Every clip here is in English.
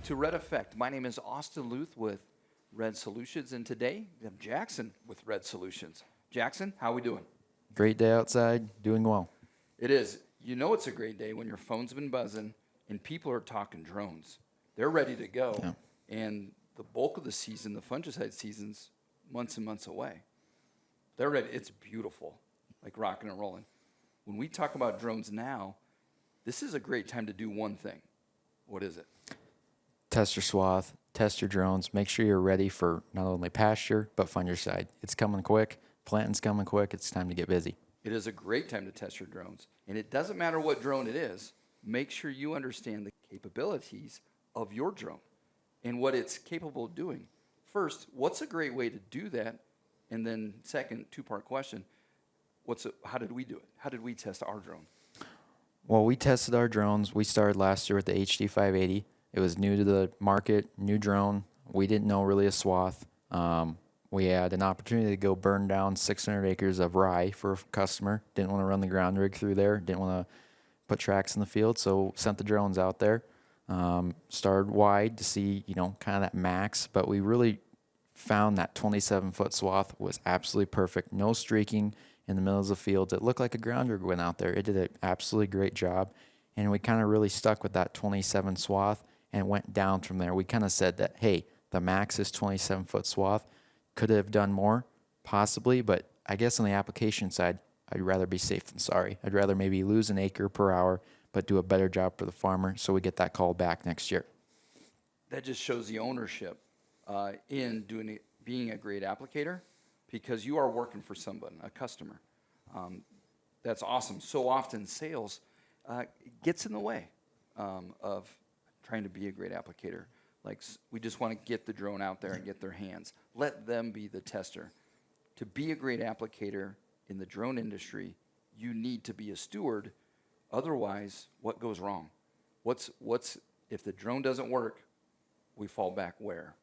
to Red Effect. My name is Austin Lueth with Red Solutions, and today we have Jackson with Red Solutions. Jackson, how are we doing? Great day outside, doing well. It is. You know it's a great day when your phone's been buzzing and people are talking drones. They're ready to go, Yeah. and the bulk of the season, the fungicide season's months and months away. They're ready. It's beautiful, like rocking and rolling. When we talk about drones now, this is a great time to do one thing. What is it? Test your swath, test your drones, make sure you're ready for not only pasture, but fungicide. It's coming quick, planting's coming quick, it's time to get busy. It is a great time to test your drones. And it doesn't matter what drone it is, make sure you understand the capabilities of your drone and what it's capable of doing. First, what's a great way to do that? And then second, two-part question, how did we do it? How did we test our drone? Well, we tested our drones. We started last year with the HD 580. It was new to the market, new drone. We didn't know really a swath. We had an opportunity to go burn down 600 acres of rye for a customer. Didn't want to run the ground rig through there. Didn't want to put tracks in the field, so sent the drones out there. Started wide to see, kind of that max, but we really found that 27-foot swath was absolutely perfect. No streaking in the middle of the field. It looked like a ground rig went out there. It did an absolutely great job, and we kind of really stuck with that 27 swath and went down from there. We kind of said that, hey, the max is 27-foot swath. Could have done more, possibly, but I guess on the application side, I'd rather be safe than sorry. I'd rather maybe lose an acre per hour, but do a better job for the farmer so we get that call back next year. That just shows the ownership in being a great applicator, because you are working for someone, a customer. That's awesome. So often sales gets in the way of trying to be a great applicator. Like, we just want to get the drone out there and get their hands. Let them be the tester. To be a great applicator in the drone industry, you need to be a steward. Otherwise, what goes wrong? If the drone doesn't work, we fall back where?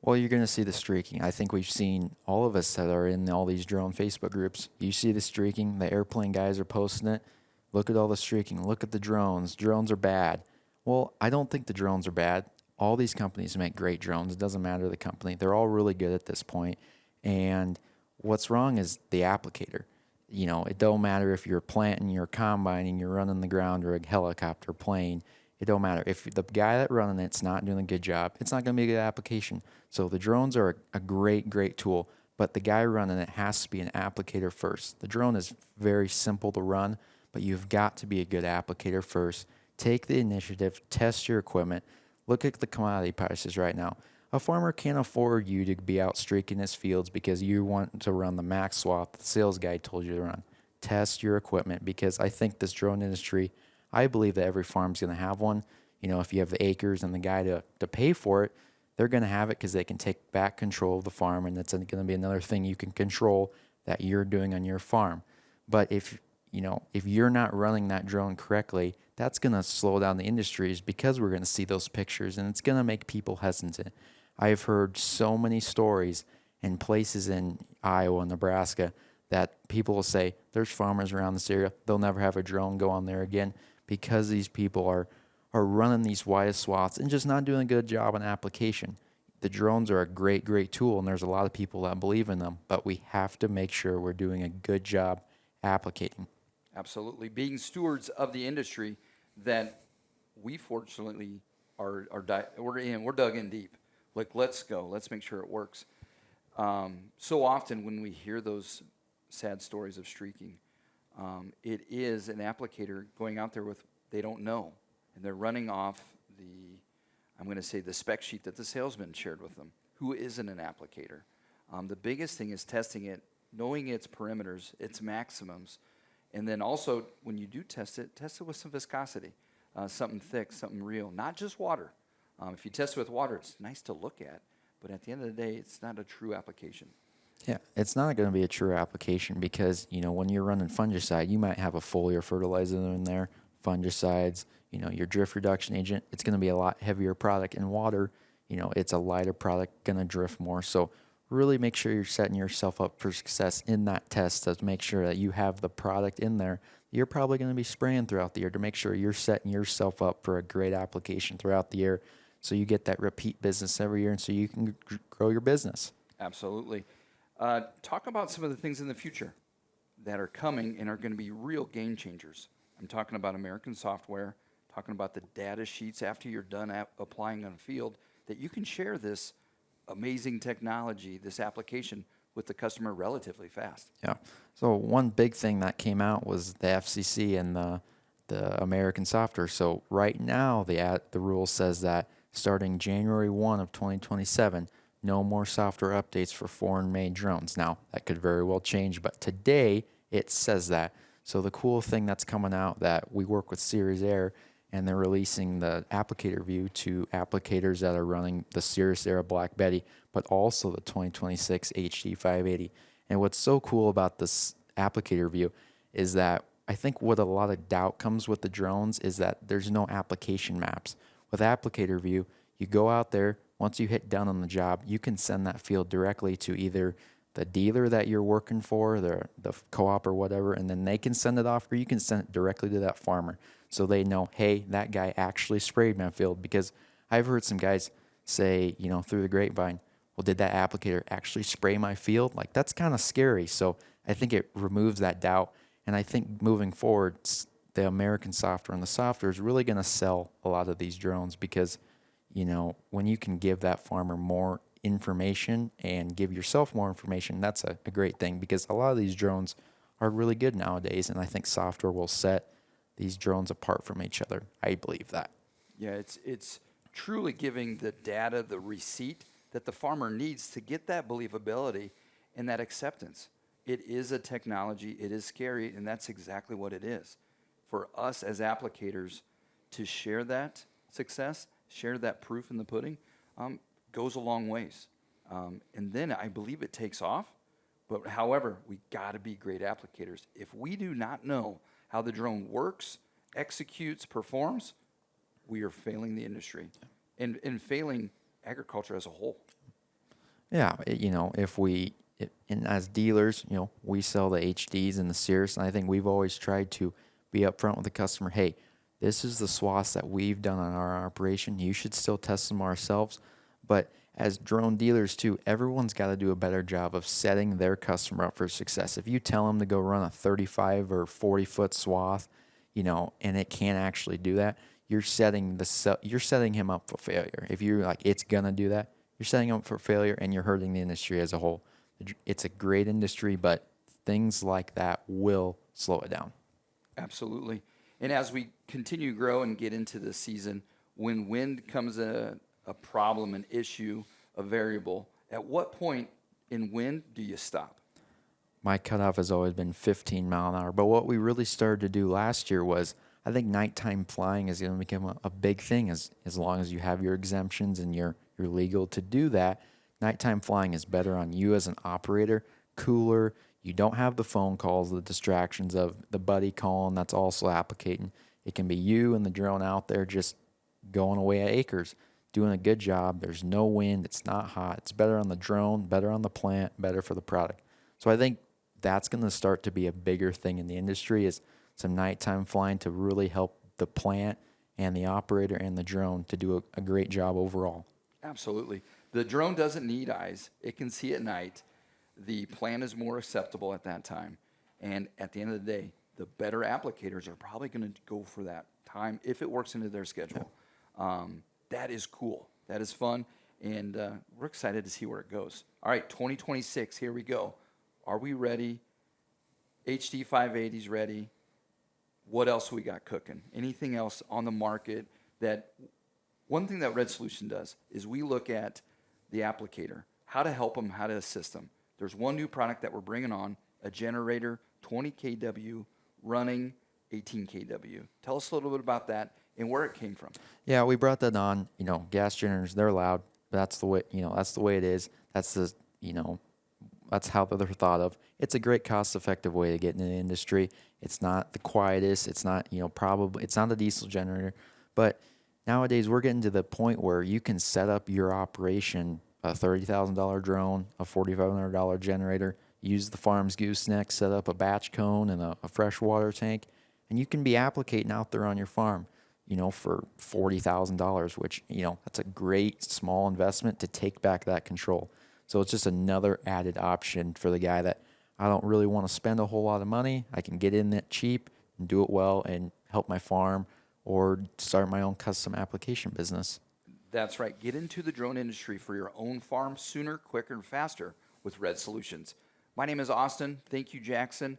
Well, you're going to see the streaking. I think we've seen, all of us that are in all these drone Facebook groups, you see the streaking. The airplane guys are posting it. Look at all the streaking. Look at the drones. Drones are bad. Well, I don't think the drones are bad. All these companies make great drones. It doesn't matter the company. They're all really good at this point. And what's wrong is the applicator. It don't matter if you're planting, you're combining, you're running the ground rig, helicopter, plane. It don't matter. If the guy that running it's not doing a good job, it's not going to be a good application. So the drones are a great, great tool, but the guy running it has to be an applicator first. The drone is very simple to run, but you've got to be a good applicator first. Take the initiative, test your equipment. Look at the commodity prices right now. A farmer can't afford you to be out streaking his fields because you want to run the max swath the sales guy told you to run. Test your equipment, because I think this drone industry, I believe that every farm's going to have one. If you have the acres and the guy to pay for it, they're going to have it because they can take back control of the farm, and that's going to be another thing you can control that you're doing on your farm. But if you're not running that drone correctly, that's going to slow down the industries, because we're going to see those pictures, and it's going to make people hesitant. I've heard so many stories in places in Iowa and Nebraska that people will say, there's farmers around this area, they'll never have a drone go on there again, because these people are running these wide swaths and just not doing a good job on application. The drones are a great, great tool, and there's a lot of people that believe in them, but we have to make sure we're doing a good job applicating. Absolutely. Being stewards of the industry that we fortunately we're dug in deep. Like, let's go. Let's make sure it works. So often when we hear those sad stories of streaking, it is an applicator going out there with, they don't know, and they're running off the spec sheet that the salesman shared with them, who isn't an applicator. The biggest thing is testing it, knowing its perimeters, its maximums, and then also when you do test it with some viscosity, something thick, something real, not just water. If you test it with water, it's nice to look at, but at the end of the day, it's not a true application. Yeah, it's not going to be a true application because, when you're running fungicide, you might have a foliar fertilizer in there, fungicides, your drift reduction agent. It's going to be a lot heavier product. In water, it's a lighter product, going to drift more. So really make sure you're setting yourself up for success in that test to make sure that you have the product in there you're probably going to be spraying throughout the year to make sure you're setting yourself up for a great application throughout the year. so you get that repeat business every year, and so you can grow your business. Absolutely. Talk about some of the things in the future that are coming and are going to be real game changers. I'm talking about American software, talking about the data sheets after you're done applying on the field, that you can share this amazing technology, this application with the customer relatively fast. Yeah. So one big thing that came out was the FCC and the American software. So right now the rule says that starting January 1 of 2027, no more software updates for foreign-made drones. Now, that could very well change, but today it says that. So the cool thing that's coming out, that we work with Cirrus Air, and they're releasing the applicator view to applicators that are running the Cirrus Air Black Betty, but also the 2026 HD 580. And what's so cool about this applicator view is that I think what a lot of doubt comes with the drones is that there's no application maps. With applicator view, you go out there, once you hit done on the job, you can send that field directly to either the dealer that you're working for, the co-op or whatever, and then they can send it off, or you can send it directly to that farmer. So they know, hey, that guy actually sprayed my field. Because I've heard some guys say, through the grapevine, well, did that applicator actually spray my field? Like, that's kind of scary. So I think it removes that doubt. And I think moving forward, the American software and the software is really going to sell a lot of these drones, because when you can give that farmer more information and give yourself more information, that's a great thing, because a lot of these drones are really good nowadays, and I think software will set these drones apart from each other. I believe that. Yeah, it's truly giving the data, the receipt that the farmer needs to get that believability and that acceptance. It is a technology, it is scary, and that's exactly what it is. For us as applicators to share that success, share that proof in the pudding, goes a long ways. And then I believe it takes off. But however, we got to be great applicators. If we do not know how the drone works, executes, performs, we are failing the industry and failing agriculture as a whole. Yeah, and as dealers, we sell the HDs and the Cirrus, and I think we've always tried to be upfront with the customer. Hey, this is the swaths that we've done on our operation. You should still test them ourselves. But as drone dealers too, everyone's got to do a better job of setting their customer up for success. If you tell them to go run a 35 or 40-foot swath, and it can't actually do that, you're setting him up for failure. If you're like, it's gonna do that, you're setting him up for failure, and you're hurting the industry as a whole. It's a great industry, but things like that will slow it down. Absolutely. And as we continue to grow and get into the season, when wind comes a problem, an issue, a variable, at what point in wind do you stop? My cutoff has always been 15 mile an hour. But what we really started to do last year was, I think nighttime flying is going to become a big thing as long as you have your exemptions and you're legal to do that. Nighttime flying is better on you as an operator, cooler. You don't have the phone calls, the distractions of the buddy calling that's also applicating. It can be you and the drone out there just going away at acres, doing a good job. There's no wind. It's not hot. It's better on the drone, better on the plant, better for the product. So I think that's going to start to be a bigger thing in the industry, is some nighttime flying to really help the plant and the operator and the drone to do a great job overall. Absolutely. The drone doesn't need eyes. It can see at night. The plant is more acceptable at that time. And at the end of the day, the better applicators are probably going to go for that time if it works into their schedule. That is cool. That is fun. And we're excited to see where it goes. All right, 2026, here we go. Are we ready? HD 580's ready. What else we got cooking? Anything else on the market? That one thing that Red Solution does is we look at the applicator, how to help them, how to assist them. There's one new product that we're bringing on, a generator, 20 kW, running 18 kW. Tell us a little bit about that and where it came from. Yeah, we brought that on. Gas generators, they're loud. That's the way, that's the way it is. That's that's how they're thought of. It's a great cost-effective way to get into the industry. It's not the quietest. It's not, probably, it's not a diesel generator. But nowadays, we're getting to the point where you can set up your operation, a $30,000 drone, a $4,500 generator, use the farm's gooseneck, set up a batch cone and a freshwater tank, and you can be applicating out there on your farm. for $40,000, which, that's a great small investment to take back that control. So it's just another added option for the guy that I don't really want to spend a whole lot of money. I can get in it cheap and do it well and help my farm or start my own custom application business. That's right. Get into the drone industry for your own farm sooner, quicker, and faster with Red Solutions. My name is Austin. Thank you, Jackson.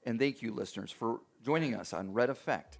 And thank you, listeners, for joining us on Red Effect.